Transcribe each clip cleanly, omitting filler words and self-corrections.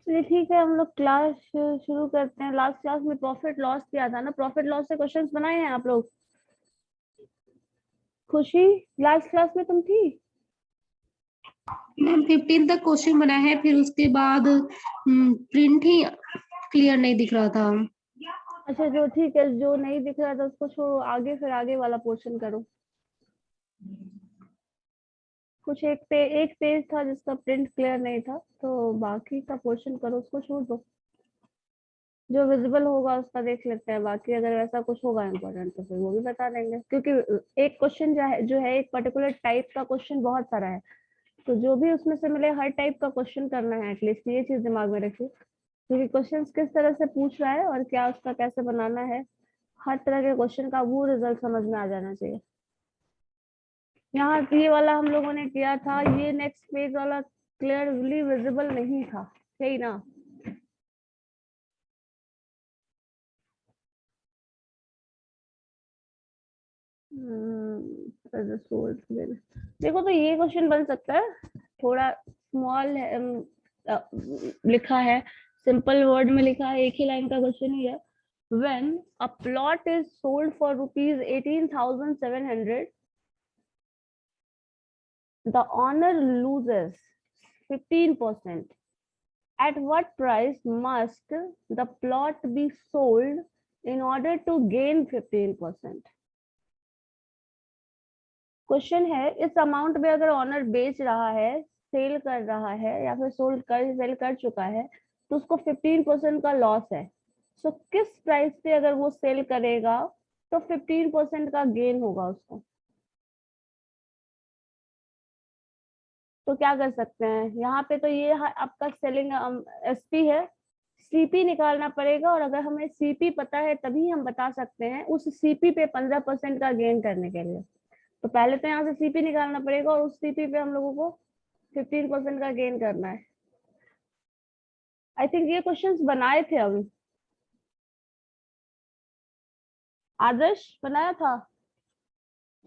चलिए ठीक है, हम लोग क्लास शुरू करते हैं। लास्ट क्लास में प्रॉफिट लॉस किया था ना, प्रॉफिट लॉस से क्वेश्चंस बनाए हैं आप लोग? खुशी, लास्ट क्लास में तुम थी? मैम 15 तक क्वेश्चन बना है, फिर उसके बाद प्रिंट ही क्लियर नहीं दिख रहा था। अच्छा, जो ठीक है, जो नहीं दिख रहा था उसको छोड़ो, आगे फिर आगे वाला पोर्शन करो। कुछ एक पेज था जिसका प्रिंट क्लियर नहीं था, तो बाकी का पोर्शन करो, उसको छोड़ दो। जो विजिबल होगा उसका देख लेते हैं, बाकी अगर वैसा कुछ होगा इम्पोर्टेंट तो फिर वो भी बता देंगे, क्योंकि एक क्वेश्चन जो है एक पर्टिकुलर टाइप का क्वेश्चन बहुत सारा है, तो जो भी उसमें से मिले हर टाइप का क्वेश्चन करना है, एटलीस्ट ये चीज दिमाग में रखिए, क्योंकि क्वेश्चंस किस तरह से पूछ रहा है और क्या उसका कैसे बनाना है, हर तरह के क्वेश्चन का वो रिजल्ट समझ में आ जाना चाहिए। यहाँ ये वाला हम लोगों ने किया था, ये नेक्स्ट पेज वाला क्लियरली विजिबल नहीं था, सही ना? देखो, तो ये क्वेश्चन बन सकता है, थोड़ा स्मॉल है, लिखा है, सिंपल वर्ड में लिखा है, एक ही लाइन का क्वेश्चन ही है। When a plot is sold for rupees 18,700, the owner loses 15%. At what price must the plot be sold in order to gain 15%? Question है, इस अमाउंट में अगर ऑनर बेच रहा है, सेल कर रहा है, या फिर सेल कर चुका है, तो उसको 15% का लॉस है। सो किस प्राइस पे अगर वो सेल करेगा तो 15% का गेन होगा उसको? तो क्या कर सकते हैं यहाँ पे, तो ये आपका सेलिंग एसपी है, सीपी निकालना पड़ेगा, और अगर हमें सीपी पता है तभी हम बता सकते हैं उस सीपी पे 15% का गेन करने के लिए। तो पहले तो यहाँ से सीपी निकालना पड़ेगा और उस सीपी पे हम लोगों को 15% का गेन करना है। आई थिंक ये क्वेश्चंस बनाए थे अभी, आदर्श बनाया था।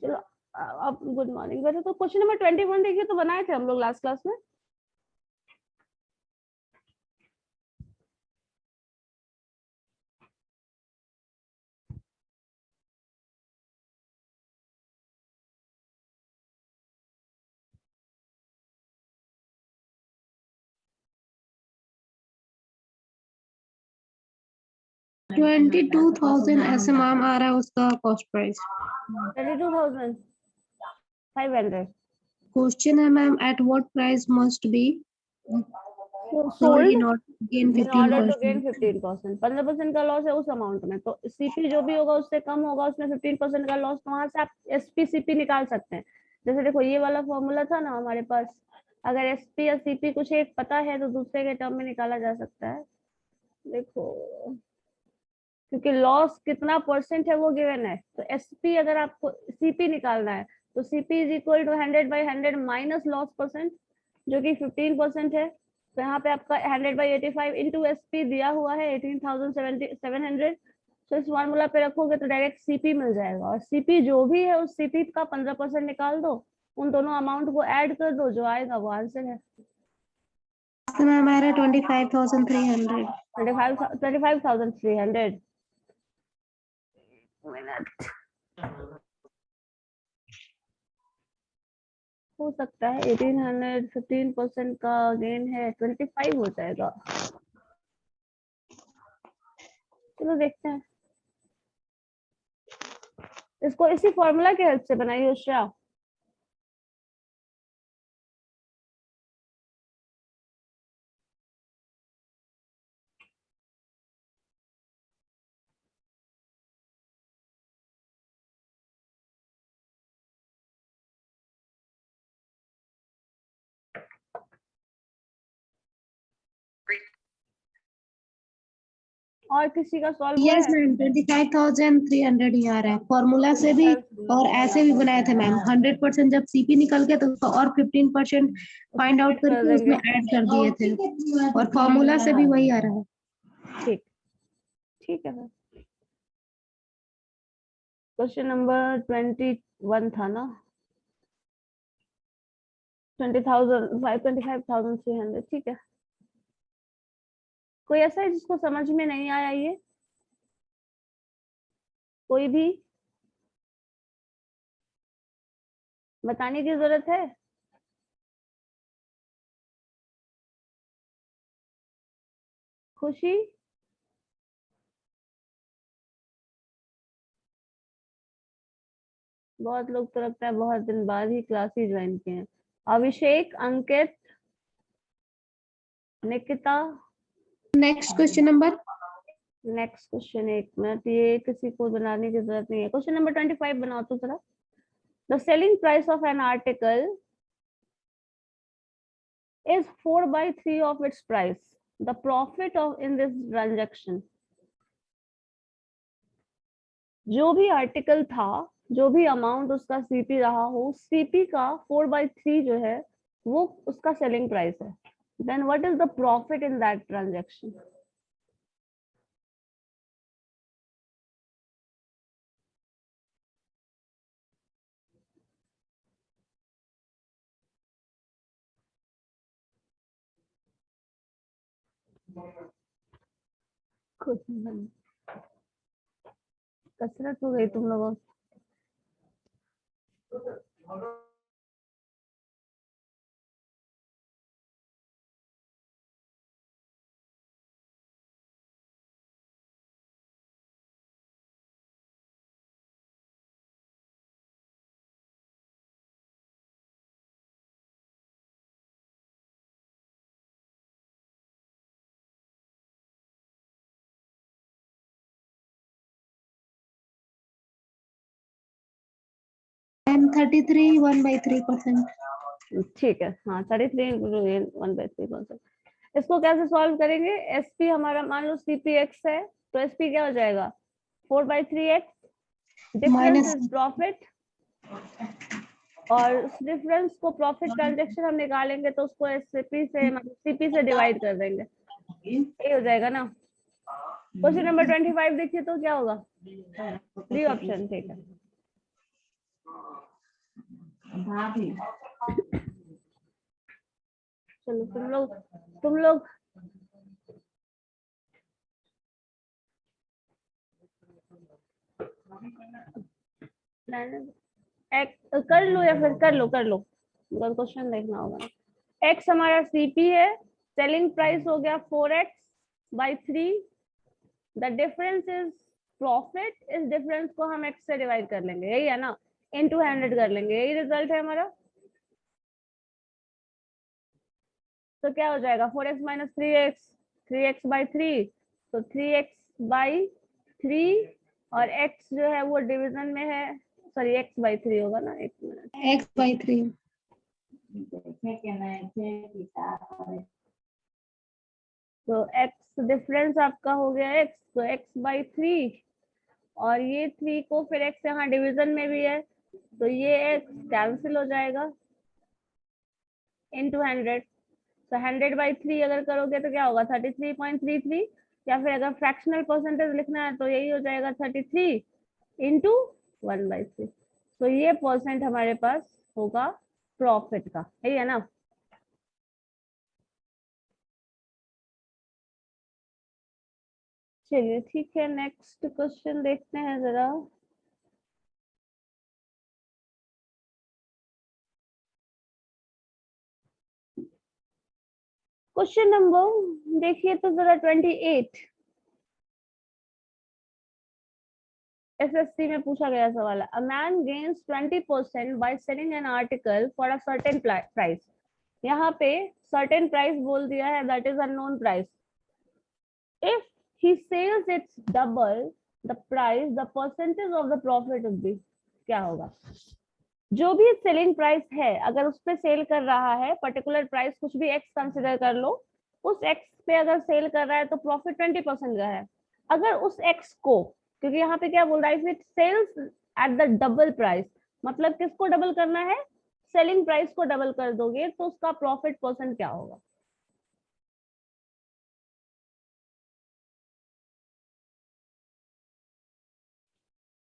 चलो, अब गुड मॉर्निंग। वैसे तो क्वेश्चन नंबर 21 देखिए, तो बनाए थे हम लोग लास्ट क्लास में। 22,000 ऐसे मैम आ रहा है उसका कॉस्ट प्राइस। 22,500 क्वेश्चन है ma'am, at what price must be sold sold in order gain in order to gain 15%। 15%। 15% का लॉस है उस अमाउंट में, तो सीपी जो भी होगा उससे कम होगा, उसमें 15% का लॉस, तो वहां से आप एसपी सीपी निकाल सकते हैं। जैसे देखो, ये वाला फॉर्मूला था ना हमारे पास, अगर एसपी या सीपी कुछ एक पता है तो दूसरे के टर्म में निकाला जा सकता है। देखो, क्योंकि लॉस कितना परसेंट है वो गिवन है, तो एसपी अगर आपको सीपी निकालना है तो CP is equal to 100/100 minus loss percent, जो कि 15% है। तो यहाँ पे आपका 100/85 इंटू एसपी दिया हुआ है 18,700। तो इस फॉर्मूला पे रखोगे तो डायरेक्ट सीपी मिल जाएगा, और सीपी जो भी है उस सीपी का 15% निकाल दो, उन दोनों अमाउंट को ऐड कर दो, जो आएगा वो आंसर है। मैम हमारा 25,300। 25,300 मिनट हो सकता है। 1800, 15% का गेन है, 25 हो जाएगा। चलो देखते हैं, इसको इसी फॉर्मूला के हेल्प से बनाइए उषा। और किसी का सॉल्व हुआ यस है? मैम 25,300 ही आ रहा है फॉर्मूला से भी, और ऐसे भी बनाए थे मैम। 100% जब सीपी निकल गया तो उसका और 15% फाइंड आउट ऐड कर करके उसमें देंगे। ऐड कर दिए थे, और फॉर्मूला से भी वही आ रहा है। ठीक, ठीक है। क्वेश्चन नंबर 21 था ना, 25,300, ठीक है। कोई ऐसा है जिसको समझ में नहीं आया ये? कोई भी बताने की जरूरत है? खुशी? बहुत लोग तो लगता है बहुत दिन बाद ही क्लास ही ज्वाइन किए हैं। Abhishek, Ankit, Nikita. Next question number. Next question, एक मिनट, ये किसी को बनाने की जरूरत नहीं है। क्वेश्चन नंबर 25 बनाओ तो जरा। The selling price of an article is 4/3 of its price. The profit of in this transaction. जो भी आर्टिकल था, जो भी अमाउंट उसका सीपी रहा हो, सीपी का 4/3 जो है वो उसका सेलिंग प्राइस है। Then what is the profit in that transaction? कुछ नहीं, कसरत हो गई तुम लोगों की। एम 33 1/3%। ठीक है, हाँ 33 × 1/3%। इसको कैसे सॉल्व करेंगे? एसपी हमारा मान लो सीपी एक्स है, तो एसपी क्या हो जाएगा? 4/3x, difference minus is profit, और उस डिफरेंस को प्रॉफिट ट्रांजेक्शन हम निकालेंगे तो उसको एसपी से मतलब सीपी से डिवाइड कर देंगे, यही हो जाएगा ना। क्वेश्चन नंबर 25 देखिए तो क्या होगा? डी ऑप्शन, ठीक है। चलो तुम लोग कर लो या फिर कर लो क्वेश्चन देखना होगा। एक्स हमारा सीपी है, सेलिंग प्राइस हो गया 4x/3, the difference is profit, इस डिफरेंस को हम एक्स से डिवाइड कर लेंगे, यही है ना, इनटू 100 कर लेंगे, यही रिजल्ट है हमारा। तो क्या हो जाएगा? 4x - 3x, 3x/3, तो 3x/3, और x जो है वो डिवीजन में है, सॉरी x/3 होगा ना, एक मिनट, x/3। तो x डिफरेंस आपका हो गया x, तो x/3, और ये 3 को फिर x यहाँ डिवीजन में भी है, तो ये x कैंसिल हो जाएगा, इनटू 100। तो 100/3 अगर करोगे तो क्या होगा? 33.33, या फिर अगर फ्रैक्शनल परसेंटेज लिखना है तो यही हो जाएगा 33 इंटू 1/3। तो ये परसेंट हमारे पास होगा प्रॉफिट का, यही है ना। चलिए ठीक है, नेक्स्ट क्वेश्चन देखते हैं जरा। क्वेश्चन नंबर देखिए तो जरा 28, एसएससी में पूछा गया सवाल है। A man gains 20% by selling an article for a certain price. यहाँ पे सर्टेन प्राइस बोल दिया है, that is unknown price. If he sells its double the price, the percentage of the profit would be, क्या होगा? जो भी selling price है, अगर उस पे सेल कर रहा है, पर्टिकुलर प्राइस कुछ भी एक्स कंसिडर कर लो, उस एक्स पे अगर सेल कर रहा है तो प्रॉफिट 20% का है। अगर उस एक्स को, क्योंकि यहाँ पे क्या बोल रहा है, if it sells at the double price, मतलब किसको डबल करना है? सेलिंग प्राइस को डबल कर दोगे तो उसका प्रॉफिट परसेंट क्या होगा?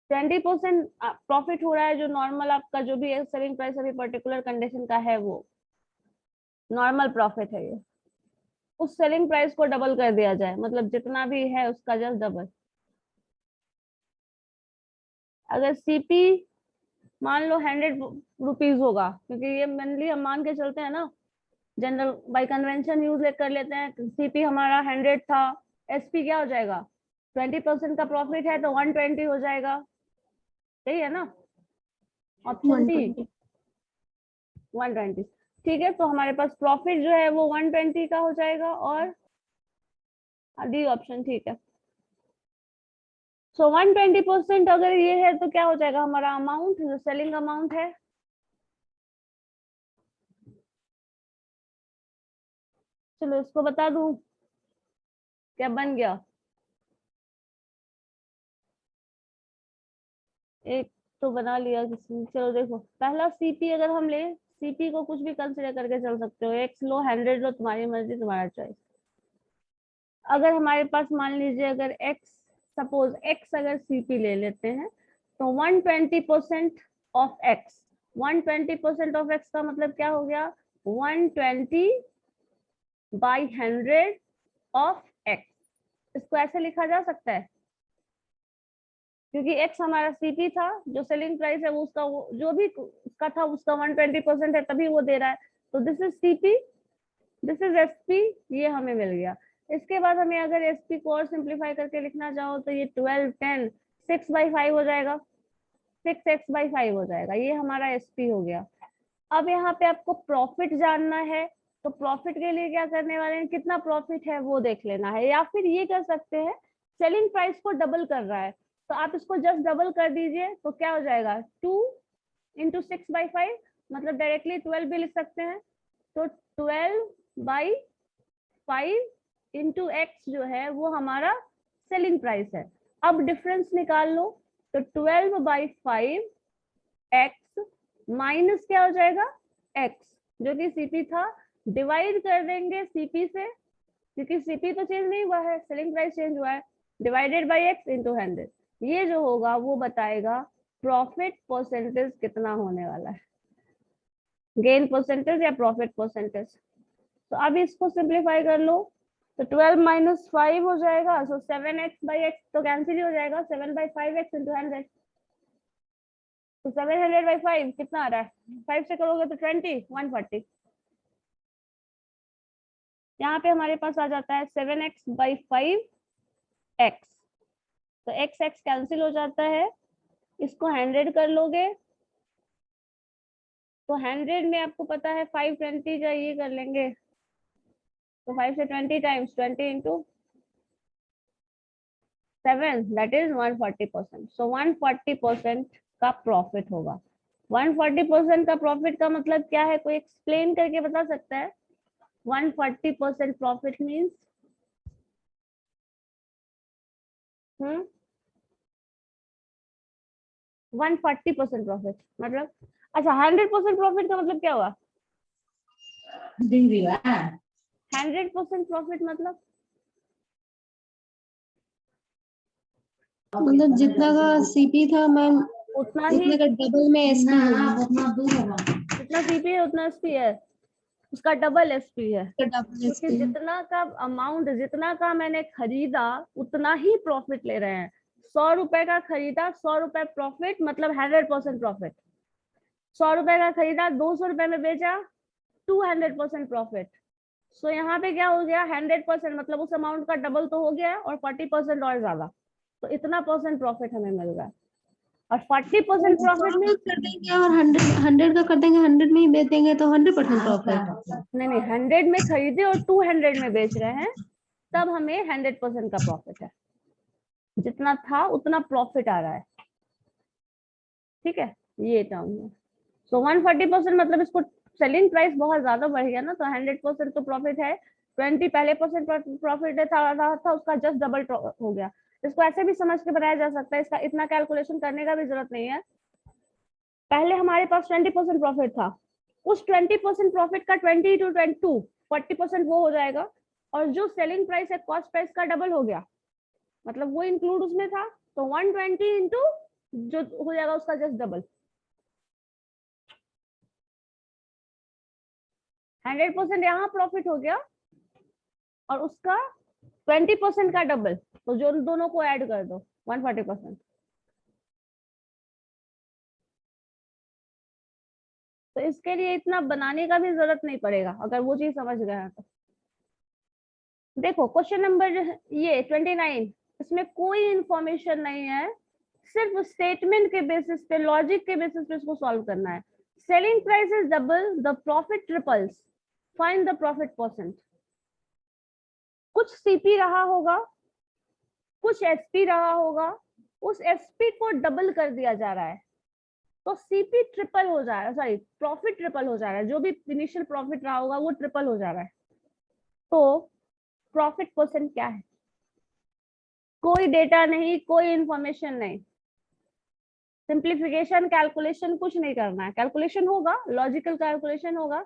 ट्वेंटी परसेंट प्रॉफिट हो रहा है, जो नॉर्मल आपका जो भी सेलिंग प्राइस अभी पर्टिकुलर कंडीशन का है वो नॉर्मल प्रॉफिट है ये। उस सेलिंग प्राइस को डबल कर दिया जाए, मतलब जितना भी है उसका जस्ट डबल। अगर सीपी मान लो 100 रुपीज होगा, क्योंकि ये मेनली हम मान के चलते हैं ना, जनरल बाय कन्वेंशन यूज कर लेते हैं, सीपी हमारा 100 था, एसपी क्या हो जाएगा, 20% का प्रॉफिट है तो 120 हो जाएगा, सही है ना, ऑप्शन डी 120। 120। ठीक है, तो हमारे पास प्रॉफिट जो है वो 120 का हो जाएगा, और डी ऑप्शन ठीक है। सो 120% अगर ये है तो क्या हो जाएगा, हमारा अमाउंट जो सेलिंग अमाउंट है, चलो इसको बता दूं क्या बन गया। एक तो बना लिया किसी ने, चलो देखो पहला सीपी अगर हम ले, सीपी को कुछ भी कंसिडर करके चल सकते हो, एक्स लो 100 लो, तुम्हारी मर्जी तुम्हारा चॉइस। अगर हमारे पास मान लीजिए अगर एक्स, सपोज एक्स अगर सीपी ले लेते हैं, तो 120% ऑफ एक्स, 120% ऑफ एक्स का मतलब क्या हो गया, 120/100 ऑफ एक्स। इसको ऐसे लिखा जा सकता है, क्योंकि एक्स हमारा सीपी था, जो सेलिंग प्राइस है वो उसका, वो जो भी उसका था उसका 120% है, तभी वो दे रहा है, तो this is CP, this is SP, ये हमें मिल गया। इसके बाद हमें अगर एसपी को और सिंप्लीफाई करके लिखना चाहो तो ये 12 10 6/5 हो जाएगा, 6x/5 हो जाएगा, ये हमारा एसपी हो गया। अब यहाँ पे आपको प्रॉफिट जानना है, तो प्रॉफिट के लिए क्या करने वाले हैं, कितना प्रॉफिट है वो देख लेना है, या फिर ये कर सकते हैं, सेलिंग प्राइस को डबल कर रहा है तो आप इसको जस्ट डबल कर दीजिए, तो क्या हो जाएगा 2 × 6/5, मतलब डायरेक्टली 12 भी लिख सकते हैं, तो 12/5 × x जो है वो हमारा सेलिंग प्राइस है। अब डिफरेंस निकाल लो, तो 12/5 x माइनस क्या हो जाएगा, x जो कि सीपी था, डिवाइड कर देंगे सीपी से, क्योंकि सीपी तो चेंज नहीं हुआ है, सेलिंग प्राइस चेंज हुआ है, डिवाइडेड बाय x × 100। ये जो होगा वो बताएगा प्रॉफिट परसेंटेज कितना होने वाला है, गेन परसेंटेज या प्रॉफिट परसेंटेज। तो अब इसको सिंप्लीफाई कर लो, तो 12 - 5 हो जाएगा, सो 7x/x तो कैंसिल हो जाएगा, 7/5x × 100, तो 700/5 कितना आ रहा है, 5 से करोगे तो 20 140। यहाँ पे हमारे पास आ जाता है 7x/5x, तो x x कैंसिल हो जाता है, इसको 100 कर लोगे, तो 100 में आपको पता है 520 का ये कर लेंगे, तो 5 से 20 टाइम्स 20 × 7 दैट इज 140%। सो 140% का प्रॉफिट होगा। 140% का प्रॉफिट का मतलब क्या है, कोई एक्सप्लेन करके बता सकता है, 140% प्रॉफिट मीन्स 140% प्रॉफिट मतलब, अच्छा 100% प्रॉफिट का मतलब क्या हुआ, 100% प्रॉफिट मतलब जितना का सीपी था मैम, उतना ही, उतने का डबल में एसपी होगा, जितना सीपी है उतना एसपी है, उसका डबल एसपी है, डबल क्योंकि एसपी। जितना का अमाउंट, जितना का मैंने खरीदा उतना ही प्रॉफिट ले रहे हैं। 100 रुपए का खरीदा, 100 रुपए प्रॉफिट, मतलब 100% प्रॉफिट। 100 रुपए का खरीदा, 200 रुपए में बेचा, 200% प्रॉफिट। सो यहाँ पे क्या हो गया, 100%, मतलब उस अमाउंट का डबल तो हो गया, और 40% और ज्यादा, तो इतना परसेंट प्रॉफिट हमें मिल रहा है। और 40% प्रॉफिट में, कर देंगे और 100 का कर देंगे, 100 में ही बेच देंगे तो 100% प्रॉफिट। नहीं 100 में खरीदे और 200 में बेच रहे हैं, तब हमें 100% का प्रॉफिट है, जितना था उतना प्रॉफिट आ रहा है, ठीक है, ये टर्म है। सो 140% मतलब इसको सेलिंग प्राइस बहुत ज्यादा बढ़ गया ना, तो 100% तो प्रॉफिट है, 20 पहले परसेंट प्रॉफिट था उसका जस्ट डबल हो गया। इसको ऐसे भी समझ के बनाया जा सकता है, इसका इतना कैलकुलेशन करने का भी जरूरत नहीं है। पहले हमारे पास 20% प्रॉफिट था, उस 20% प्रॉफिट का 20 × 22 40% वो हो जाएगा, और जो सेलिंग प्राइस है कॉस्ट प्राइस का डबल हो गया, मतलब वो इंक्लूड उसमें था, तो 120 इंटू जो हो जाएगा उसका जस्ट डबल। 100% यहाँ प्रॉफिट हो गया, और उसका 20% का डबल, तो जो दोनों को ऐड कर दो 140%। तो इसके लिए इतना बनाने का भी जरूरत नहीं पड़ेगा अगर वो चीज समझ गए हैं तो। देखो क्वेश्चन नंबर ये 29, इसमें कोई इंफॉर्मेशन नहीं है, सिर्फ स्टेटमेंट के बेसिस पे, लॉजिक के बेसिस पे इसको सॉल्व करना है। Selling price is double, the profit triples, find the profit percent. कुछ सीपी रहा होगा, कुछ एसपी रहा होगा, उस एसपी को डबल कर दिया जा रहा है, तो सीपी ट्रिपल हो जा रहा है, सॉरी प्रॉफिट ट्रिपल हो जा रहा है, जो भी इनिशियल प्रॉफिट रहा होगा वो ट्रिपल हो जा रहा है। तो प्रॉफिट परसेंट क्या है? कोई डेटा नहीं, कोई इंफॉर्मेशन नहीं, सिंप्लीफिकेशन कैलकुलेशन कुछ नहीं करना है। कैलकुलेशन होगा, लॉजिकल कैलकुलेशन होगा।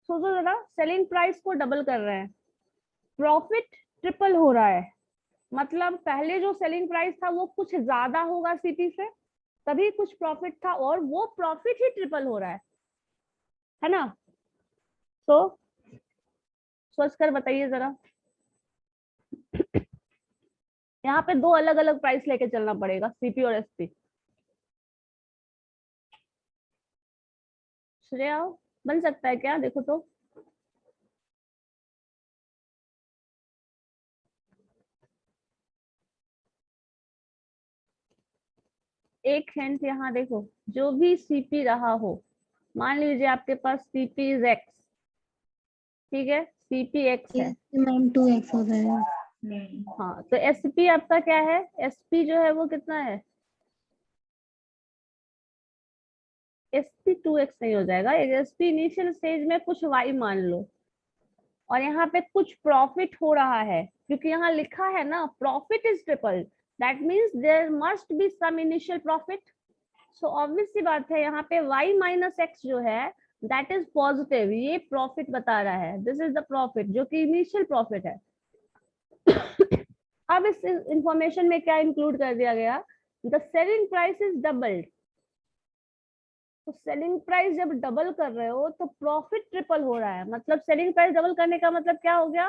सोचो जरा, सेलिंग प्राइस को डबल कर रहे हैं, प्रॉफिट ट्रिपल हो रहा है, मतलब पहले जो सेलिंग प्राइस था वो कुछ ज्यादा होगा सीपी से, तभी कुछ प्रॉफिट था, और वो प्रॉफिट ही ट्रिपल हो रहा है ना? तो सोच कर बताइए जरा। यहाँ पे दो अलग अलग प्राइस लेके चलना पड़ेगा, सीपी और एसपी। श्रेया बन सकता है क्या? देखो तो एक हिंट यहाँ देखो, जो भी सीपी रहा हो, मान लीजिए आपके पास सीपी इज एक्स, ठीक है, सीपी एक्स है, मैम 2x हो जाएगा। हाँ, तो एसपी आपका क्या है? एसपी जो है वो कितना है? एसपी 2x नहीं हो जाएगा, एसपी इनिशियल स्टेज में कुछ y मान लो, और यहाँ पे कुछ प्रॉफिट हो रहा है, क्योंकि यहाँ लिखा है ना profit is triple, that means there must be some initial profit. So obvious सी बात है, यहाँ पे y माइनस एक्स जो है दैट इज पॉजिटिव, ये प्रॉफिट बता रहा है, दिस इज द प्रॉफिट जो कि इनिशियल प्रॉफिट है। अब इस इंफॉर्मेशन में क्या इंक्लूड कर दिया गया? The selling price is doubled. तो सेलिंग प्राइस जब डबल कर रहे हो तो प्रॉफिट ट्रिपल हो रहा है, मतलब सेलिंग प्राइस डबल करने का मतलब क्या हो गया?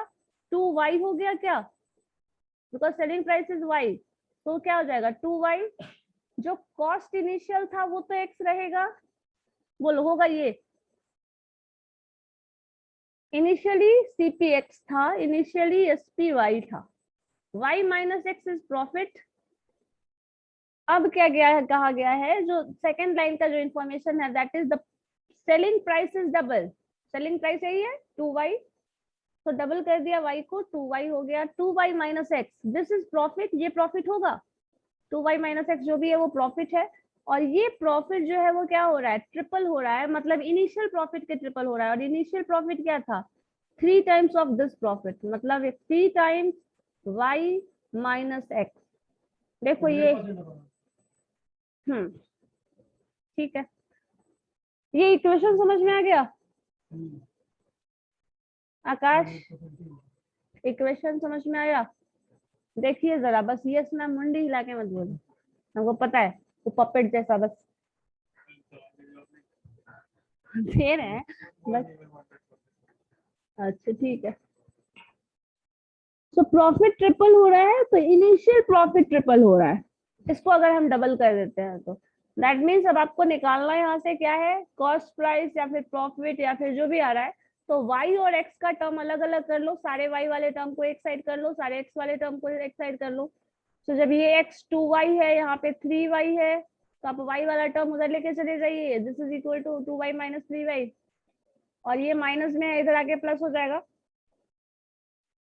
2y हो गया क्या? Because selling price is y, तो क्या हो जाएगा 2y। जो कॉस्ट इनिशियल था वो तो x रहेगा, बोलो होगा ये? इनिशियली सीपी x था, इनिशियली एसपी y था, y minus x is profit. अब क्या गया है, कहा गया है, जो सेकंड लाइन का जो इंफॉर्मेशन है that is the selling price is double, selling price यही है 2y, तो डबल कर दिया y को, 2y हो गया, 2y minus x, this is profit, ये प्रॉफिट होगा, 2y माइनस एक्स जो भी है वो प्रॉफिट है, और ये प्रॉफिट जो है वो क्या हो रहा है? ट्रिपल हो रहा है, मतलब इनिशियल प्रॉफिट के ट्रिपल हो रहा है, और इनिशियल प्रॉफिट क्या था? 3 टाइम्स ऑफ दिस प्रॉफिट, मतलब 3 टाइम्स y माइनस एक्स। देखो ये ठीक है, ये इक्वेशन समझ में आ गया आकाश? इक्वेशन समझ में आया? देखिए जरा, बस यस मैम मुंडी हिला के मत बोलो, हमको पता है वो पपेट जैसा बस दे रहे हैं बस। अच्छा ठीक है, तो प्रॉफिट ट्रिपल हो रहा है, तो इनिशियल प्रॉफिट ट्रिपल हो रहा है, इसको अगर हम डबल कर देते हैं तो दैट मीन्स अब आपको निकालना यहाँ से क्या है? कॉस्ट प्राइस या फिर प्रॉफिट या फिर जो भी आ रहा है, तो y और x का टर्म अलग अलग कर लो, सारे y वाले टर्म को एक साइड कर लो, सारे x वाले टर्म को एक साइड कर लो। तो जब ये x 2y है, यहाँ पे 3y है, तो आप y वाला टर्म उधर लेके चले जाइए, this is equal to 2y minus 3y, और ये माइनस में है, इधर आके प्लस हो जाएगा,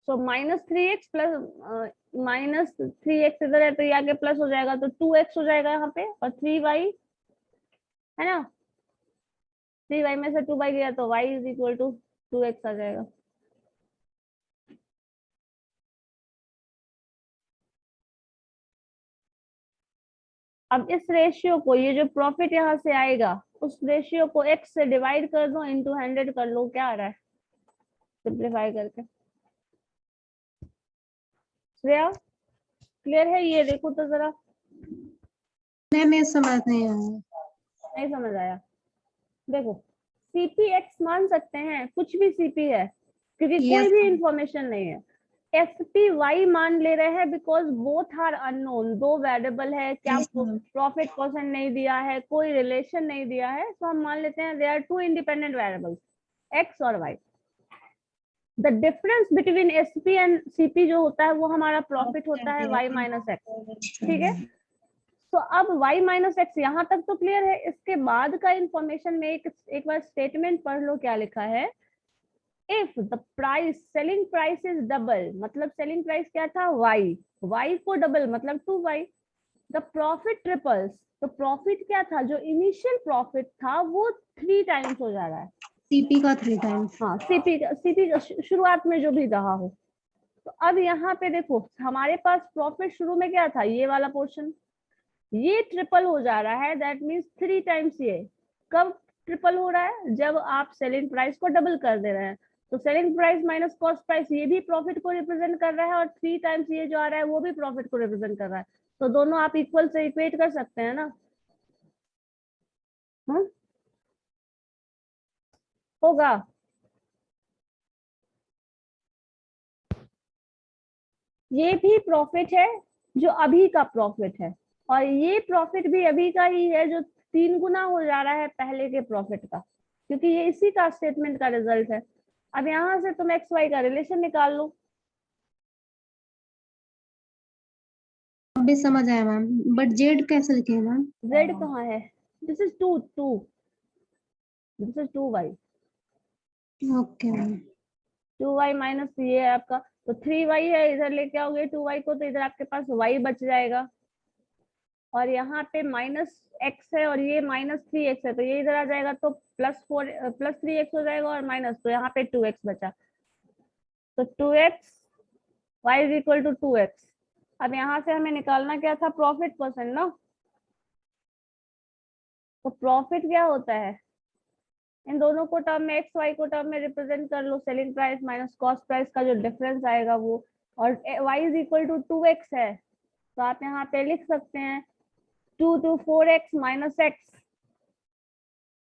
so minus 3x plus minus 3x इधर है तो ये आगे प्लस हो जाएगा, तो 2x हो जाएगा यहाँ पे, और 3y है ना, 3y में से 2y गया तो y is equal to 2x आ जाएगा। अब इस रेशियो को, ये जो प्रॉफिट यहाँ से आएगा, उस रेशियो को x से डिवाइड कर दो, इंटू 100 कर लो, क्या आ रहा है सिंप्लीफाई करके? श्रेया क्लियर है? ये देखो तो जरा, मैं समझ नहीं आया। नहीं समझ आया? देखो सीपी एक्स मान सकते हैं, कुछ भी सीपी है, क्योंकि कोई भी इंफॉर्मेशन नहीं है। SPY मान ले रहे हैं बिकॉज बोथ आर अननोन, दो वेरिएबल है, क्या प्रॉफिट परसेंट नहीं दिया है, कोई रिलेशन नहीं दिया है, तो हम मान लेते हैं they are two independent variables, X और Y. The difference between SP and CP जो होता है वो हमारा प्रॉफिट होता है y माइनस एक्स, ठीक है। तो अब y माइनस एक्स यहाँ तक तो क्लियर है। इसके बाद का इंफॉर्मेशन में एक बार स्टेटमेंट पढ़ लो क्या लिखा है। If the price selling price is double, मतलब सेलिंग प्राइस क्या था y को डबल मतलब 2y, द प्रॉफिट ट्रिपल्स, तो प्रॉफिट क्या था, जो इनिशियल प्रॉफिट था वो 3 टाइम्स हो जा रहा है, CP का 3 टाइम्स। हाँ सीपी का शुरुआत में जो भी रहा हो। तो अब यहाँ पे देखो हमारे पास प्रॉफिट शुरू में क्या था, ये वाला पोर्शन, ये ट्रिपल हो जा रहा है, दैट मीन्स 3 टाइम्स। ये कब ट्रिपल हो रहा है, जब आप सेलिंग प्राइस को डबल कर दे रहे हैं। तो selling price minus cost price ये भी प्रॉफिट को रिप्रेजेंट कर रहा है, और 3 टाइम्स ये जो आ रहा है वो भी प्रॉफिट को रिप्रेजेंट कर रहा है। तो दोनों आप इक्वल से इक्वेट कर सकते हैं ना, हाँ होगा। ये भी प्रॉफिट है जो अभी का प्रॉफिट है, और ये प्रॉफिट भी अभी का ही है जो 3 गुना हो जा रहा है पहले के प्रॉफिट का, क्योंकि ये इसी का स्टेटमेंट का रिजल्ट है। अब यहाँ से तुम एक्स वाई का रिलेशन निकाल लो। अभी समझ आया मैम, बट जेड कैसे लिखे मैम? जेड कहाँ है, this is 2 this is 2y, okay ma'am. 2y minus ये है आपका, तो 3y है, इधर लेके आओगे 2y को, तो इधर आपके पास y बच जाएगा, और यहाँ पे माइनस एक्स है और ये माइनस 3x है, तो ये इधर आ जाएगा, तो प्लस 3x हो जाएगा, और माइनस, तो यहाँ पे 2x बचा, तो 2x y is equal to 2x। अब यहाँ से हमें निकालना क्या था, प्रॉफिट परसेंट ना, तो प्रॉफिट क्या होता है, इन दोनों को टर्म में एक्स वाई को टर्म में रिप्रेजेंट कर लो, selling price minus cost price का जो डिफरेंस आएगा वो, और y is equal to 2x है, तो आप यहाँ पे लिख सकते हैं 2 to 4x माइनस एक्स,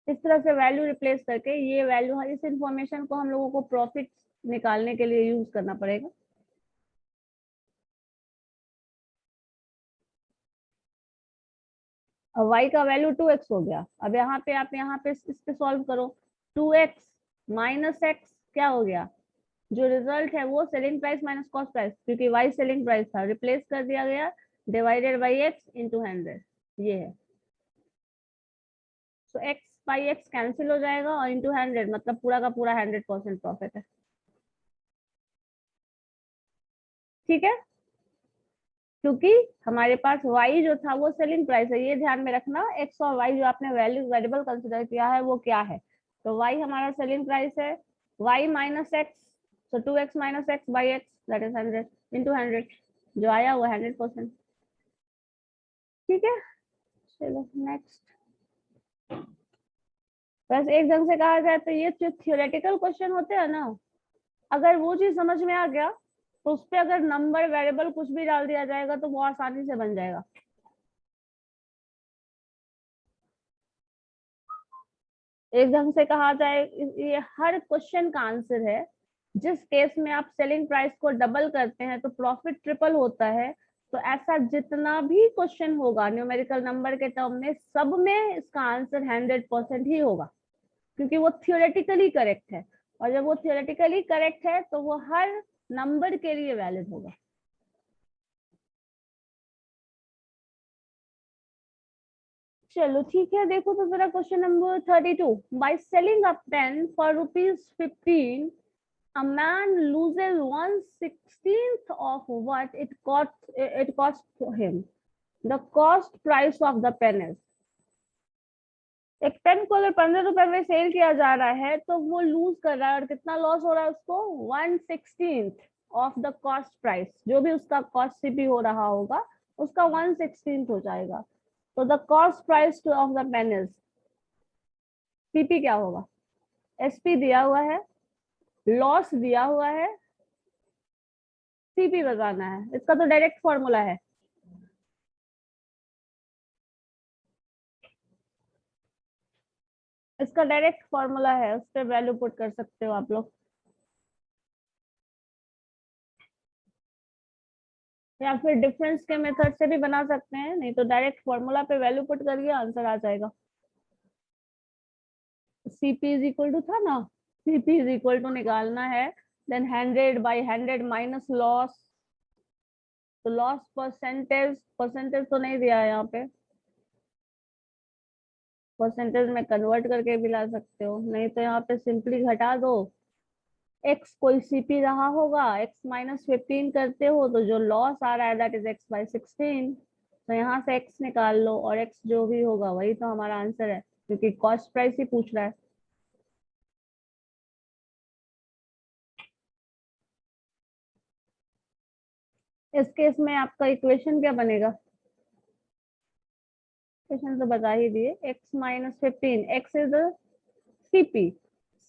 इस तरह से वैल्यू रिप्लेस करके ये वैल्यू, इस इंफॉर्मेशन को हम लोगों को प्रॉफिट निकालने के लिए यूज करना पड़ेगा। अब y का वैल्यू 2x हो गया। अब यहाँ पे आप इस पे सॉल्व करो, 2x माइनस एक्स क्या हो गया, जो रिजल्ट है वो selling price minus cost price, क्योंकि y सेलिंग प्राइस था, रिप्लेस कर दिया गया, डिवाइडेड बाई x इंटू 100, ये है। तो x बाई x कैंसिल हो जाएगा, और इंटू 100 मतलब पूरा का पूरा 100% प्रॉफिट है, ठीक है। क्योंकि हमारे पास y जो था वो सेलिंग प्राइस है, ये ध्यान में रखना, x और y जो आपने वैल्यू वेरिएबल कंसिडर किया है वो क्या है, तो y हमारा सेलिंग प्राइस है, y minus x, so 2x minus x by x that is 100 into 100, जो आया वो 100%, ठीक है। चलो नेक्स्ट। बस एक ढंग से कहा जाए तो ये जो थियोरेटिकल क्वेश्चन होते हैं ना, अगर वो चीज समझ में आ गया तो उस पर अगर नंबर वेरिएबल कुछ भी डाल दिया जाएगा तो वो आसानी से बन जाएगा। एक ढंग से कहा जाए ये हर क्वेश्चन का आंसर है। जिस केस में आप सेलिंग प्राइस को डबल करते हैं तो प्रॉफिट ट्रिपल होता है, तो ऐसा जितना भी क्वेश्चन होगा न्यूमेरिकल नंबर के टर्म में, सब में इसका आंसर 100% ही होगा, क्योंकि वो थियोरेटिकली करेक्ट है, और जब वो थियोरेटिकली करेक्ट है तो वो हर नंबर के लिए वैलिड होगा। चलो ठीक है, देखो तो जरा question number 32, by selling a pen for ₹15 a man loses 1/16 of what it cost him. The cost price of the pen is, एक पेन को अगर 15 रुपए में सेल किया जा रहा है तो वो लूज कर रहा है, और कितना लॉस हो रहा है उसको, 1/16 ऑफ द कॉस्ट प्राइस, जो भी उसका कॉस्ट सीपी हो रहा होगा उसका 1/16 हो जाएगा। तो the cost price of the pen is, CP क्या होगा, एसपी दिया हुआ है, लॉस दिया हुआ है, सीपी बताना है, इसका तो डायरेक्ट फॉर्मूला है। इसका डायरेक्ट फॉर्मूला है, उस पर वैल्यू पुट कर सकते हो आप लोग। या फिर डिफरेंस के मेथड से भी बना सकते हैं, नहीं तो डायरेक्ट फॉर्मूला पे वैल्यू पुट करिए आंसर आ जाएगा। सीपी इज इक्वल टू था ना, सीपी इज इक्वल टू निकालना है, देन 100 बाई 100 माइनस लॉस। तो लॉस परसेंटेज, परसेंटेज तो नहीं दिया है यहाँ पे, परसेंटेज में कन्वर्ट करके भी ला सकते हो, नहीं तो यहाँ पे सिंपली घटा दो। एक्स कोई सीपी रहा होगा, एक्स माइनस 15 करते हो तो जो लॉस आ रहा है दैट इज एक्स बाई 16। तो यहाँ से एक्स निकाल लो और एक्स जो भी होगा वही तो हमारा आंसर है, क्योंकि कॉस्ट प्राइस ही पूछ रहा है। इस केस में आपका इक्वेशन क्या बनेगा, इक्वेशन तो बता ही दिए, x minus 15, x is CP,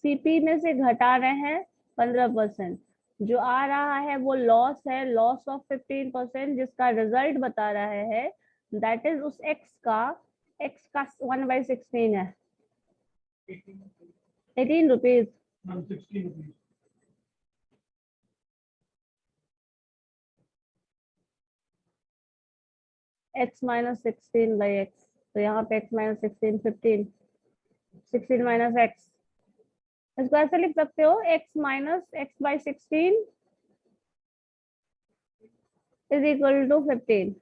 CP में से घटा रहे हैं 15%, जो आ रहा है वो लॉस है, लॉस ऑफ 15%, जिसका रिजल्ट बता रहा है दैट इज उस एक्स का 1/16 है, 18 rupees. X minus 16 by x, तो यहाँ पे एक्स माइनस 16 15, 16 माइनस एक्स, इसको ऐसे लिख सकते हो, x minus x by 16 is equal to 15।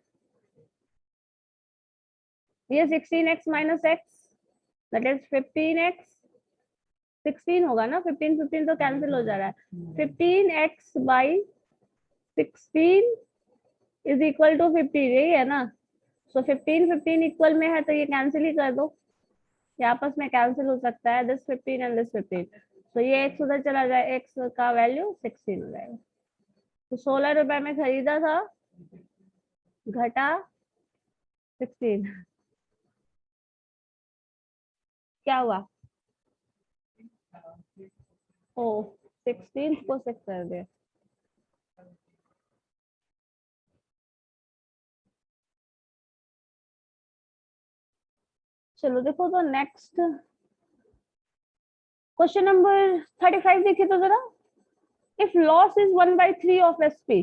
ये 16x minus x that is 15x, 16 होगा ना, 15 15 तो कैंसिल हो जा रहा है, 15x by 16 is equal to 15, यही है ना। सो 15 15 इक्वल में है तो ये कैंसिल ही कर दो, ये आपस में कैंसिल हो सकता है, दिस 15 एंड दिस 15, तो ये x उधर चला जाए, x का वैल्यू 16 हो जाएगा। तो 16 रुपए में खरीदा था, घटा 16, क्या हुआ, ओ 16 को 6 कर दे। चलो देखो तो नेक्स्ट क्वेश्चन नंबर 35 देखिए तो जरा, if loss is 1/3 of SP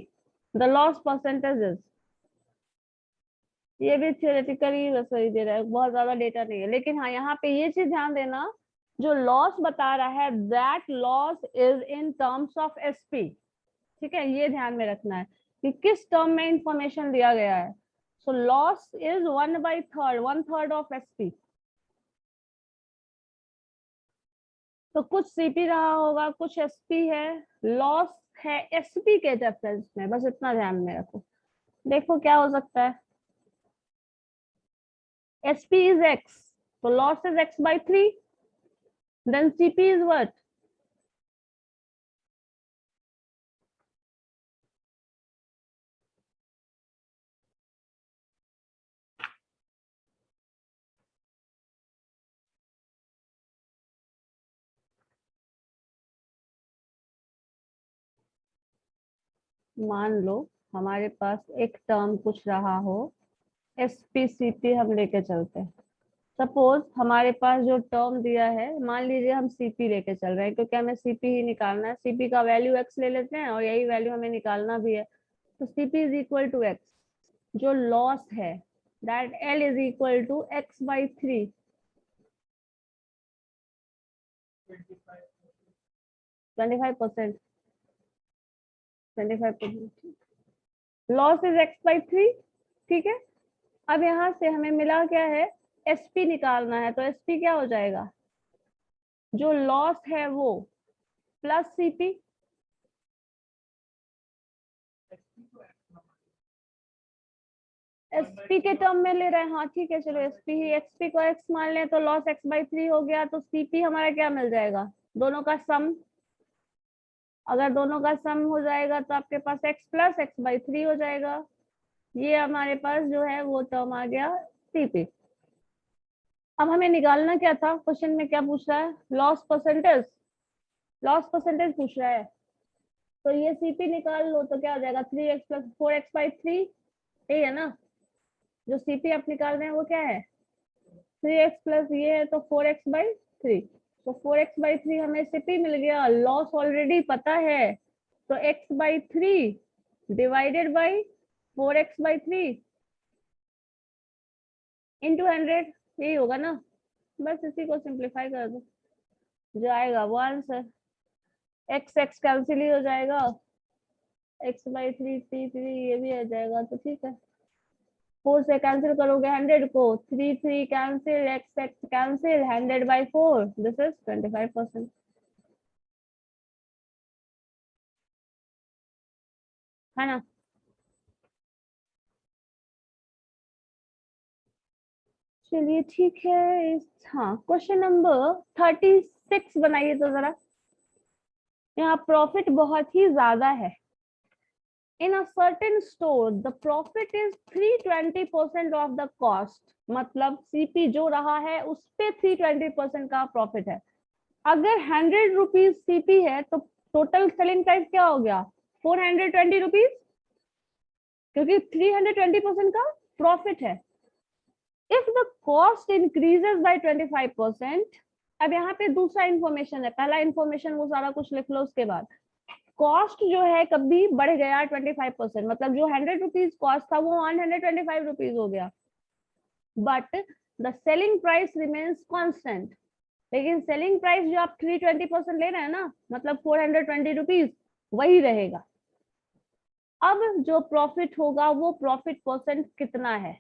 the loss percentage is, ये भी थियोरेटिकली वैसे ही दे रहा है, बहुत ज्यादा डेटा नहीं है, लेकिन हाँ यहाँ पे ये चीज ध्यान देना, जो लॉस बता रहा है that loss is in terms of SP, ठीक है, ये ध्यान में रखना है कि किस टर्म में इंफॉर्मेशन दिया गया है। So loss is 1/3, 1/3 of SP, तो कुछ सीपी रहा होगा, कुछ एसपी है, लॉस है एसपी के रेफरेंस में, बस इतना ध्यान में रखो। देखो क्या हो सकता है, एसपी इज एक्स, तो loss is x/3, then CP is what, मान लो हमारे पास एक टर्म कुछ रहा हो, एसपीसीपी हम लेके चलते हैं, सपोज हमारे पास जो टर्म दिया है, मान लीजिए हम सीपी लेके चल रहे हैं, क्योंकि हमें सीपी ही निकालना है, सीपी का वैल्यू एक्स ले लेते हैं और यही वैल्यू हमें निकालना भी है, तो CP is equal to x, जो लॉस है that L is equal to x/3, 25%, 25%, loss is x/3, ठीक है। अब यहाँ से हमें मिला क्या है, एसपी निकालना है, तो एसपी क्या हो जाएगा, जो लॉस है वो प्लस सीपी, एसपी के टर्म में ले रहे हैं, हाँ ठीक है, चलो एसपी ही, एक्सपी को एक्स मान लें तो लॉस x/3 हो गया, तो सीपी हमारा क्या मिल जाएगा, दोनों का सम, अगर दोनों का सम हो जाएगा तो आपके पास x प्लस x/3 हो जाएगा, ये हमारे पास जो है वो टर्म आ गया सीपी। अब हमें निकालना क्या था, क्वेश्चन में क्या पूछ रहा है, लॉस परसेंटेज, लॉस परसेंटेज पूछ रहा है, तो ये सीपी निकाल लो तो क्या हो जाएगा, 3x प्लस 4x/3, यही है ना, जो सीपी आप निकाल रहे हैं वो क्या है 3x प्लस ये है तो 4x/3, तो 4x/3 हमें सीपी मिल गया, लॉस ऑलरेडी पता है, तो x/3 divided by 4x/3 into 100, यही होगा ना। बस इसी को सिंप्लीफाई कर दो, जो आएगा वो आंसर। x x कैंसिल ही हो जाएगा, x/3 3 ये भी आ जाएगा, तो ठीक है। 4 से कैंसिल करोगे 100 को, 3 3 cancel, x x cancel, 100/4, this is 25%। है ना? चलिए ठीक है। हाँ, क्वेश्चन नंबर 36 बनाइए तो जरा। यहाँ प्रॉफिट बहुत ही ज्यादा है। In a certain store, the profit is 320% of the cost. मतलब CP जो रहा है उस पे 320% का प्रॉफिट है। अगर 100 रुपीज CP है तो टोटल सेलिंग प्राइस क्या हो गया? 420 रुपीज, क्योंकि 320% का प्रॉफिट है। If the cost increases by 25%, अब यहाँ पे दूसरा इंफॉर्मेशन है, पहला इंफॉर्मेशन वो सारा कुछ लिख लो, उसके बाद कॉस्ट जो है कभी बढ़ गया 25%, मतलब जो 100 रुपीज कॉस्ट था वो 125 रुपीज हो गया, but the selling price remains constant. लेकिन सेलिंग प्राइस जो आप 320% ले रहे हैं ना, मतलब 420 रुपीज, वही रहेगा। अब जो प्रॉफिट होगा वो प्रॉफिट परसेंट कितना है,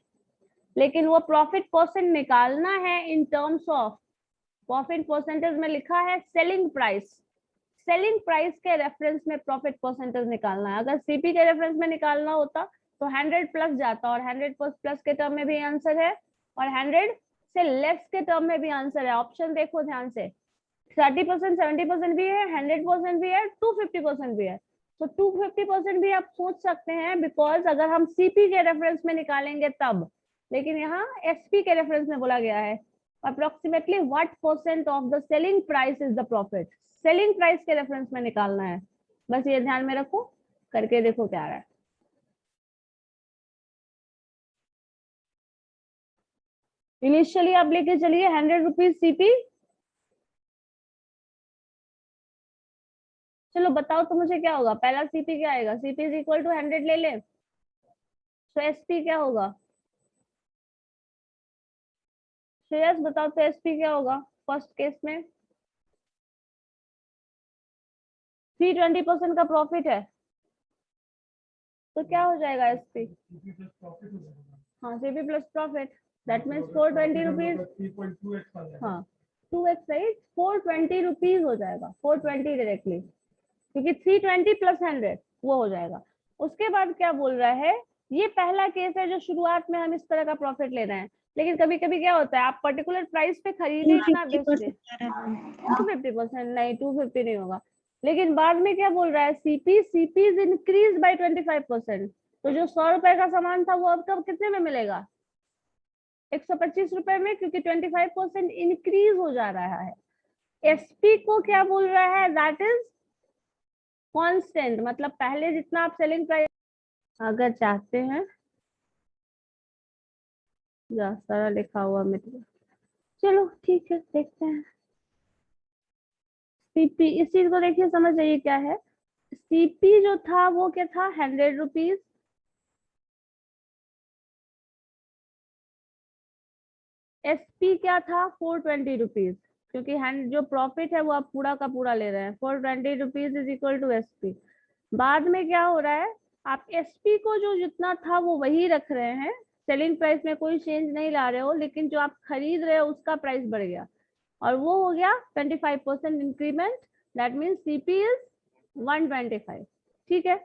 लेकिन वो प्रॉफिट परसेंट निकालना है इन टर्म्स ऑफ, प्रॉफिट परसेंटेज में लिखा है सेलिंग प्राइस। सेलिंग प्राइस के रेफरेंस में प्रॉफिट परसेंटेज निकालना है। अगर सीपी के रेफरेंस में निकालना होता तो 100 प्लस जाता, और 100 प्लस के टर्म में भी आंसर है, और 100 से लेस के टर्म में भी आंसर है। ऑप्शन देखो ध्यान से, 30%, 70% भी है, 100% भी है, 250% भी है। तो 250% भी आप सोच सकते हैं, बिकॉज अगर हम सीपी के रेफरेंस में निकालेंगे तब, लेकिन यहाँ एसपी के रेफरेंस में बोला गया है approximately what percent of the selling price is the profit. Selling price के रेफरेंस में निकालना है, बस ये ध्यान में रखो, करके देखो क्या आ रहा है। इनिशियली आप लेके चलिए 100 रुपीज सीपी। चलो बताओ तो मुझे क्या होगा, पहला सीपी क्या आएगा? सीपी इज इक्वल टू 100 ले ले, तो एसपी क्या होगा? श्रेयस बताओ तो एसपी क्या होगा फर्स्ट केस में? 320% का प्रॉफिट है, तो क्या हो जाएगा एसपी? हाँ, CP plus profit, that means 420 rupees. हाँ 2x, राइट, 420 रुपीज हो जाएगा, 420 डायरेक्टली, क्योंकि 320 प्लस 100 वो हो जाएगा। उसके बाद क्या बोल रहा है, ये पहला केस है जो शुरुआत में हम इस तरह का प्रॉफिट ले रहे हैं, लेकिन कभी कभी क्या होता है, आप पर्टिकुलर प्राइस पे खरीदे या ना बेचे, 250% नहीं, 250 नहीं होगा। लेकिन बाद में क्या बोल रहा है, सीपी इज इंक्रीज बाय 25%, तो जो 100 रुपए का सामान था वो अब कब कितने में मिलेगा? 125 रुपए में, क्योंकि 25% इंक्रीज हो जा रहा है। एसपी को क्या बोल रहा है, दैट इज कांस्टेंट, मतलब पहले जितना आप सेलिंग प्राइस, अगर चाहते हैं सारा लिखा हुआ मिल, चलो ठीक है देखते हैं। सीपी, इस चीज को देखिए, समझ जाइए क्या है। सीपी जो था वो क्या था, 100 रुपीज, एसपी क्या था, 420 रुपीज, क्योंकि जो प्रॉफिट है वो आप पूरा का पूरा ले रहे हैं, 420 rupees is equal to SP. बाद में क्या हो रहा है, आप एसपी को जो जितना था वो वही रख रहे हैं, सेलिंग प्राइस में कोई चेंज नहीं ला रहे हो, लेकिन जो आप खरीद रहे हो उसका प्राइस बढ़ गया, और वो हो गया 25% increment, that means CP is 125। ठीक है,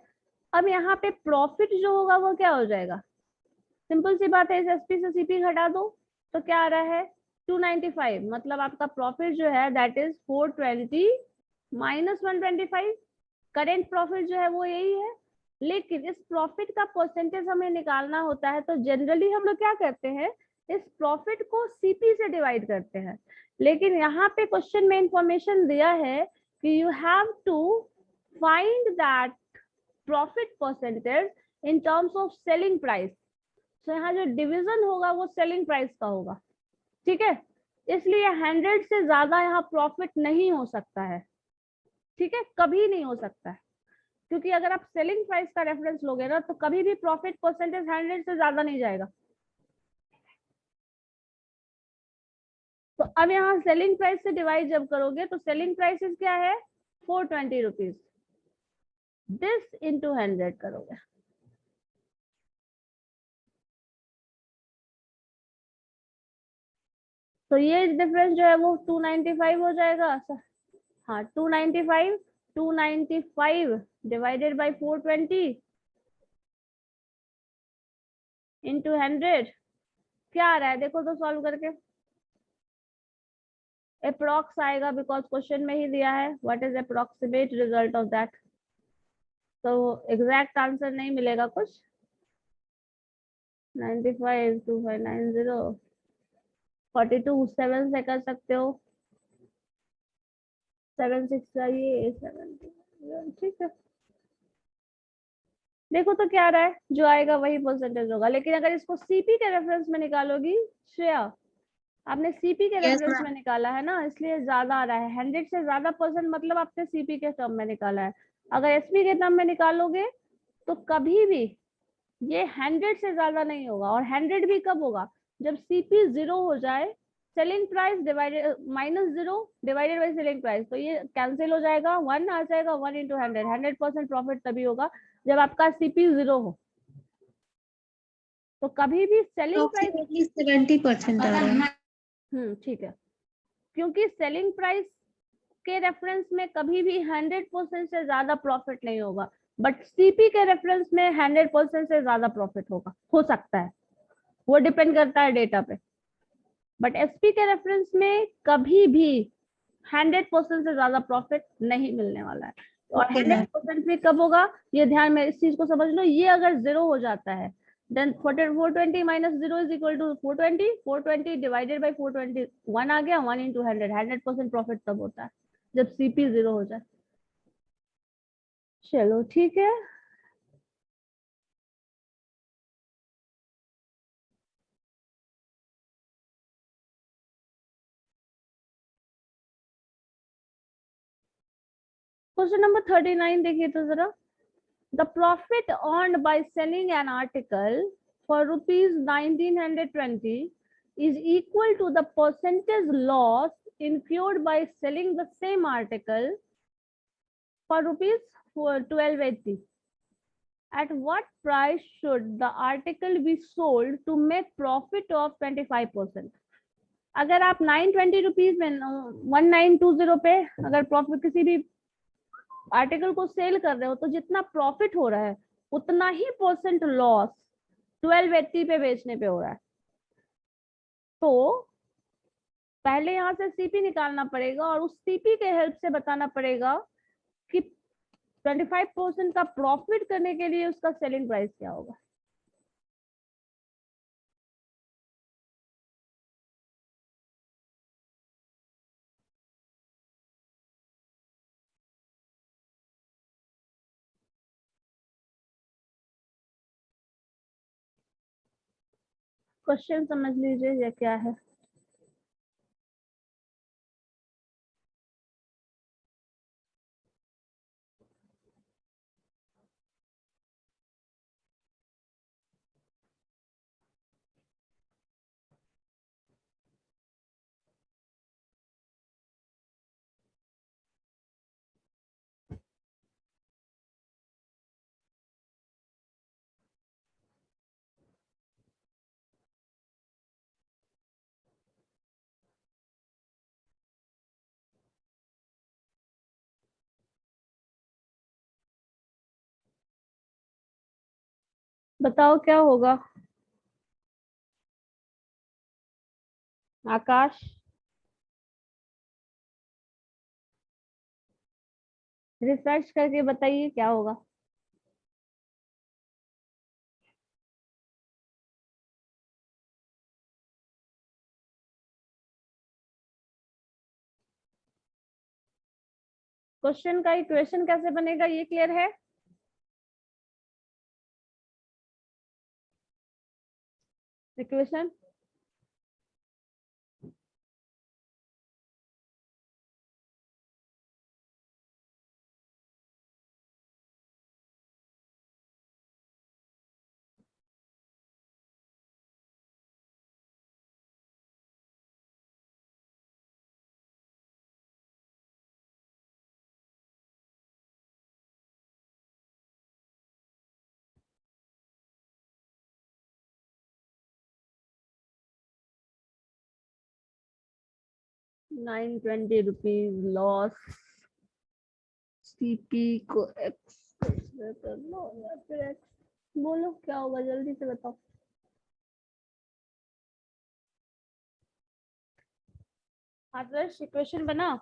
अब यहाँ पे प्रॉफिट जो होगा वो क्या हो जाएगा, सिंपल सी बात है, इस एसपी से सीपी घटा दो तो क्या आ रहा है, 295, मतलब आपका प्रॉफिट जो है that is 420 minus 125। Current profit जो है वो यही है, लेकिन इस प्रॉफिट का परसेंटेज हमें निकालना होता है, तो जनरली हम लोग क्या करते हैं, इस प्रॉफिट को सीपी से डिवाइड करते हैं। लेकिन यहाँ पे क्वेश्चन में इंफॉर्मेशन दिया है कि you have to find that profit percentage in terms of selling price. तो यहाँ जो डिवीजन होगा वो सेलिंग प्राइस का होगा, ठीक है, इसलिए 100 से ज्यादा यहाँ प्रॉफिट नहीं हो सकता है, ठीक है, कभी नहीं हो सकता है। क्योंकि अगर आप सेलिंग प्राइस का रेफरेंस लोगे ना तो कभी भी प्रॉफिट परसेंटेज 100 से ज्यादा नहीं जाएगा। तो अब यहाँ सेलिंग प्राइस से डिवाइड जब करोगे तो सेलिंग प्राइसेस क्या है 420 रुपीज, दिस इंटू 100 करोगे तो ये डिफरेंस जो है वो 295 हो जाएगा। हाँ 295, 295 डिवाइडेड बाई 420 इंटू 100 क्या आ रहा है देखो तो सॉल्व करके। अप्रोक्स आएगा बिकॉज क्वेश्चन में ही दिया है what is approximate result of that, तो एग्जैक्ट आंसर नहीं मिलेगा कुछ। 95 2590 42 7 से कर सकते हो, 7 6 चाहिए 7 ठीक है। देखो तो क्या आ रहा है, जो आएगा वही परसेंटेज होगा। लेकिन अगर इसको सीपी के रेफरेंस में निकालोगी श्रेया, आपने सीपी के यस रेफरेंस मैम। में निकाला है ना, इसलिए ज्यादा आ रहा है। 100 से ज्यादा परसेंट मतलब आपने सीपी के टर्म में निकाला है। अगर एसपी के टर्म में निकालोगे तो कभी भी ये 100 से ज्यादा नहीं होगा। और 100 भी कब होगा, जब सीपी 0 हो जाए, selling price divided -0 divided by selling price, तो ये कैंसिल हो जाएगा, 1 आ जाएगा, 1 इंटू 100, 100% प्रॉफिट तभी होगा जब आपका सीपी 0 हो। तो कभी भी सेलिंग प्राइस अप्रोक्सीमेटली 70% आ रहा है। ठीक है, क्योंकि सेलिंग प्राइस के रेफरेंस में कभी भी 100% से ज्यादा प्रॉफिट नहीं होगा, बट सीपी के रेफरेंस में 100% से ज्यादा प्रॉफिट होगा, हो सकता है, वो डिपेंड करता है डेटा पे। बट एसपी के रेफरेंस में कभी भी 100% से ज्यादा प्रॉफिट नहीं मिलने वाला है। और ओके मैम। 100% भी कब होगा, ये ध्यान में इस चीज को समझ लो, ये अगर 0 हो जाता है then 420 minus 0 is equal to 420, 420 divided by 420, 1 आ गया, 1 इंटू 100, 100% प्रॉफिट तब होता है जब सीपी 0 हो जाए। चलो ठीक है। क्वेश्चन नंबर 39 देखिए तो जरा। The profit earned by selling an article for rupees 1920 is equal to the percentage loss incurred by selling the same article for rupees 1280. At what price should the article be sold to make profit of 25%? अगर आप 920 rupees में 1920 पे अगर profit किसी भी article को cell कर रहे हो तो जितना प्रॉफिट हो रहा है उतना ही परसेंट लॉस 1280 पे बेचने पे हो रहा है। तो पहले यहाँ से सीपी निकालना पड़ेगा और उस सीपी के हेल्प से बताना पड़ेगा कि 25% का प्रॉफिट करने के लिए उसका सेलिंग प्राइस क्या होगा। क्वेश्चन समझ लीजिए ये क्या है। बताओ क्या होगा आकाश, रिसर्च करके बताइए क्या होगा। क्वेश्चन का इक्वेशन कैसे बनेगा ये क्लियर है। इक्वेशन 920 रुपीज लॉस, सीपी को एक्स कर लो या फिर एक्स, बोलो क्या होगा जल्दी से बताओ। आदर्श इक्वेशन बना।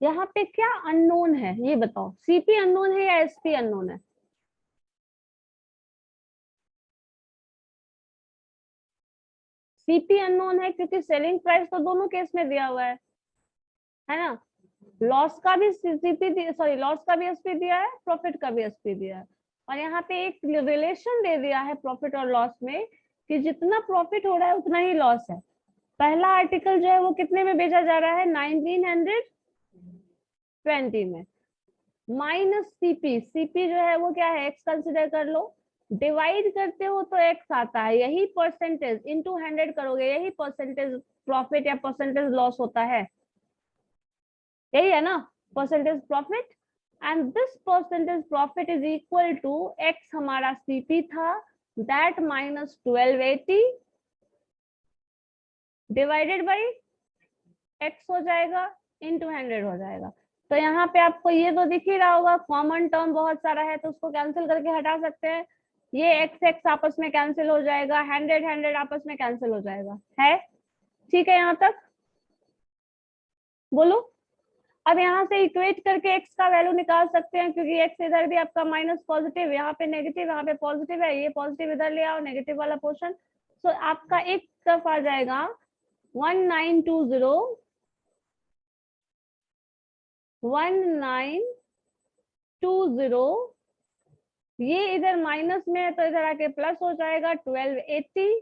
यहाँ पे क्या अननोन है ये बताओ, सीपी अननोन है या एसपी अननोन है? सीपी अननोन है क्योंकि सेलिंग प्राइस तो दोनों केस में दिया हुआ है ना। लॉस का भी सीपी, सॉरी लॉस का भी एसपी दिया है, प्रॉफिट का भी एसपी दिया है, और यहाँ पे एक रिलेशन दे दिया है प्रॉफिट और लॉस में कि जितना प्रॉफिट हो रहा है उतना ही लॉस है। पहला आर्टिकल जो है वो कितने में बेचा जा रहा है? 1920 में, माइनस सीपी, सीपी जो है वो क्या है? एक्स कंसिडर कर लो, डिवाइड करते हो तो एक्स आता है, यही परसेंटेज इनटू 100 करोगे, यही परसेंटेज प्रॉफिट या परसेंटेज लॉस होता है, यही है ना percentage profit. And this percentage profit is equal to x, हमारा सीपी था, that minus 1280 divided by x हो जाएगा, इनटू 100 हो जाएगा। तो यहाँ पे आपको ये तो दिख ही रहा होगा, कॉमन टर्म बहुत सारा है तो उसको कैंसिल करके हटा सकते हैं, ये एक्स एक्स आपस में कैंसिल हो जाएगा, 100 100 आपस में कैंसिल हो जाएगा, है ठीक है यहाँ तक? बोलो। अब यहाँ से इक्वेट करके x का वैल्यू निकाल सकते हैं, क्योंकि x इधर भी आपका माइनस पॉजिटिव, यहाँ पे नेगेटिव, यहाँ पे पॉजिटिव है, ये पॉजिटिव इधर ले आओ, नेगेटिव वाला पोर्शन, सो आपका एक तरफ आ जाएगा 1920 ये इधर माइनस में है तो इधर आके प्लस हो जाएगा 1280,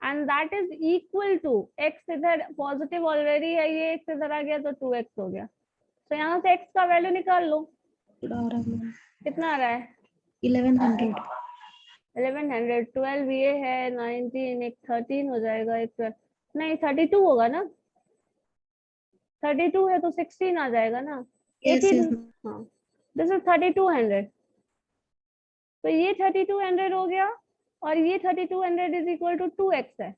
and that is equal to x इधर पॉजिटिव ऑलरेडी है, ये x इधर आ गया तो 2x हो गया। तो यहाँ से x का वैल्यू निकाल लो, कितना आ रहा है? 1100। 1100, 12 ये है, 19 एक 13 हो जाएगा, एक 12 नहीं 32 होगा ना, 32 है तो 16 आ जाएगा ना, 18, हाँ दिस इज 3200, तो ये 3200 हो गया, और ये 3200 इज इक्वल टू 2x है,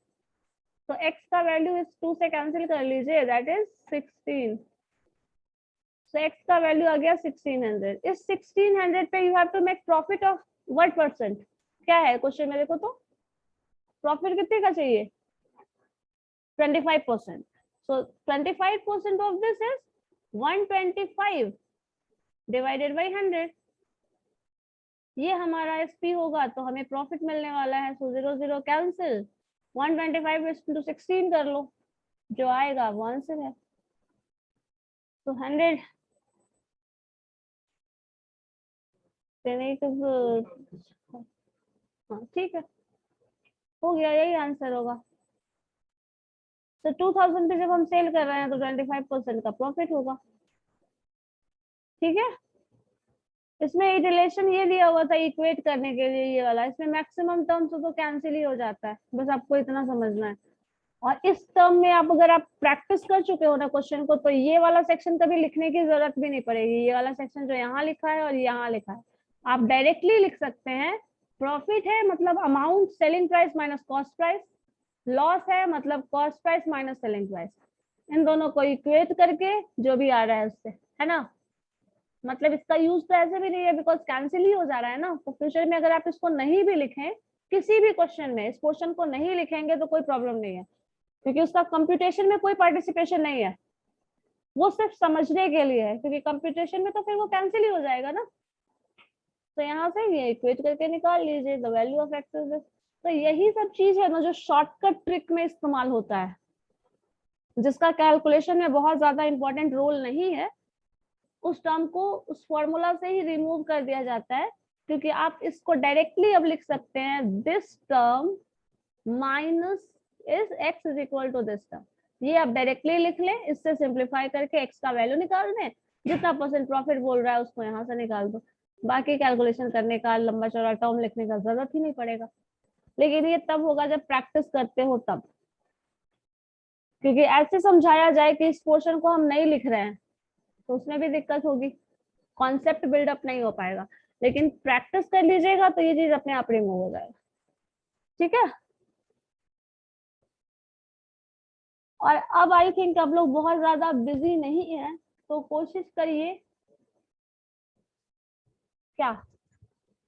तो x का वैल्यू इस 2 से कैंसिल कर लीजिए, दैट इज 16, so x का वैल्यू आ गया 1600। इस 1600 पे you have to make profit of what percent, क्या है क्वेश्चन में देखो तो, प्रॉफिट कितने का चाहिए? 25%, so 25% of this is 125 divided by 100, ये हमारा एसपी होगा, तो हमें प्रॉफिट मिलने वाला है, सो 0 0 कैंसिल, 125 into 16 कर लो, जो आएगा वो आंसर है, तो 100 हाँ ठीक है, हो गया, यही आंसर होगा। तो 2000 पे जब हम सेल कर रहे हैं तो 25% का प्रॉफिट होगा, ठीक है। इसमें रिलेशन ये दिया हुआ था इक्वेट करने के लिए, ये वाला, इसमें मैक्सिमम टर्म्स तो कैंसिल ही हो जाता है, बस आपको इतना समझना है। और इस टर्म में आप अगर आप प्रैक्टिस कर चुके हो ना क्वेश्चन को, तो ये वाला सेक्शन कभी लिखने की जरूरत भी नहीं पड़ेगी, ये वाला सेक्शन जो यहाँ लिखा है और यहाँ लिखा है आप डायरेक्टली लिख सकते हैं। प्रॉफिट है मतलब amount selling price minus cost price, loss है मतलब cost price minus selling price, इन दोनों को इक्वेट करके जो भी आ रहा है उससे, है ना। मतलब इसका यूज तो ऐसे भी नहीं है बिकॉज कैंसिल ही हो जा रहा है ना, तो फ्यूचर में अगर आप इसको नहीं भी लिखें किसी भी क्वेश्चन में, इस क्वेश्चन को नहीं लिखेंगे तो कोई प्रॉब्लम नहीं है, क्योंकि उसका कंप्यूटेशन में कोई पार्टिसिपेशन नहीं है, वो सिर्फ समझने के लिए है, क्योंकि कंप्यूटेशन में तो फिर वो कैंसिल ही हो जाएगा ना। तो यहाँ से ये इक्वेट करके निकाल लीजिए the value of x is this. तो यही सब चीज है ना जो शॉर्टकट ट्रिक में इस्तेमाल होता है, जिसका कैलकुलेशन में बहुत ज्यादा इंपॉर्टेंट रोल नहीं है, उस टर्म को उस फॉर्मूला से ही रिमूव कर दिया जाता है, क्योंकि आप इसको डायरेक्टली अब लिख सकते हैं, this term minus is x is equal to this term, ये आप डायरेक्टली लिख लें, इससे सिंप्लीफाई करके एक्स का वैल्यू निकाल दें, जितना परसेंट प्रॉफिट बोल रहा है उसको यहाँ से निकाल दो, बाकी कैलकुलेशन करने का लंबा चौड़ा टर्म लिखने का जरूरत ही नहीं पड़ेगा। लेकिन ये तब होगा जब प्रैक्टिस करते हो तब, क्योंकि ऐसे समझाया जाए कि इस पोर्शन को हम नहीं लिख रहे हैं तो उसमें भी दिक्कत होगी, कॉन्सेप्ट बिल्डअप नहीं हो पाएगा। लेकिन प्रैक्टिस कर लीजिएगा तो ये चीज अपने आप रिमूव हो जाएगा। ठीक है। और अब आई थिंक अब लोग बहुत ज्यादा बिजी नहीं है, तो कोशिश करिए क्या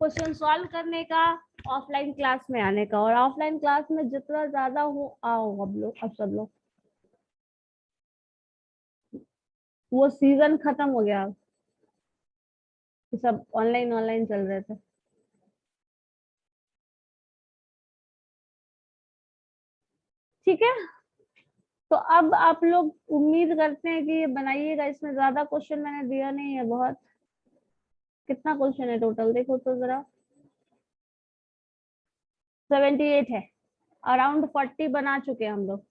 क्वेश्चन सॉल्व करने का, ऑफलाइन क्लास में आने का। और ऑफलाइन क्लास में जितना ज्यादा हो आओ अब लोग, अब सब लोग, वो सीजन खत्म हो गया अब, सब ऑनलाइन ऑनलाइन चल रहे थे। ठीक है। तो अब आप लोग उम्मीद करते हैं कि ये बनाइएगा, इसमें ज्यादा क्वेश्चन मैंने दिया नहीं है बहुत। कितना क्वेश्चन है टोटल देखो तो जरा, 78 है। अराउंड 40 बना चुके हैं हम लोग,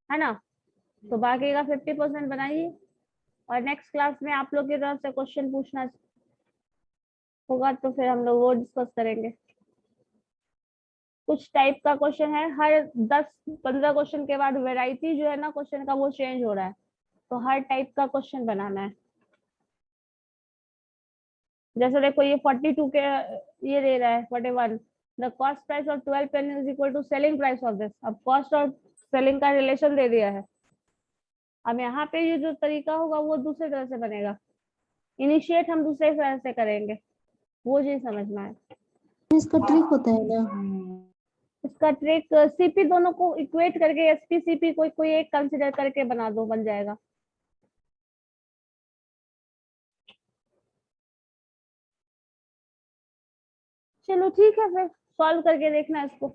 है ना। तो बाकी का 50% बनाइए, और नेक्स्ट क्लास में आप लोग की तरफ से क्वेश्चन पूछना होगा तो फिर हम लोग वो डिस्कस करेंगे। कुछ टाइप का क्वेश्चन है, हर 10-15 क्वेश्चन के बाद वैरायटी जो है ना क्वेश्चन का वो चेंज हो रहा है, तो हर टाइप का क्वेश्चन बनाना है। जैसे देखो ये 42 के ये दे रहा है 41, the cost price of 12 pen is equal to selling price of this. अब कॉस्ट और सेलिंग का रिलेशन दे दिया है। अब यहाँ पे ये जो तरीका होगा वो दूसरे तरह से बनेगा, इनिशिएट हम दूसरे तरह से करेंगे, वो चीज समझना है। इसका ट्रिक होता है ना? इसका ट्रिक सीपी दोनों को इक्वेट करके एसपी सीपी कोई कोई एक कंसिडर करके बना दो, बन जाएगा। चलो ठीक है, फिर सॉल्व करके देखना इसको।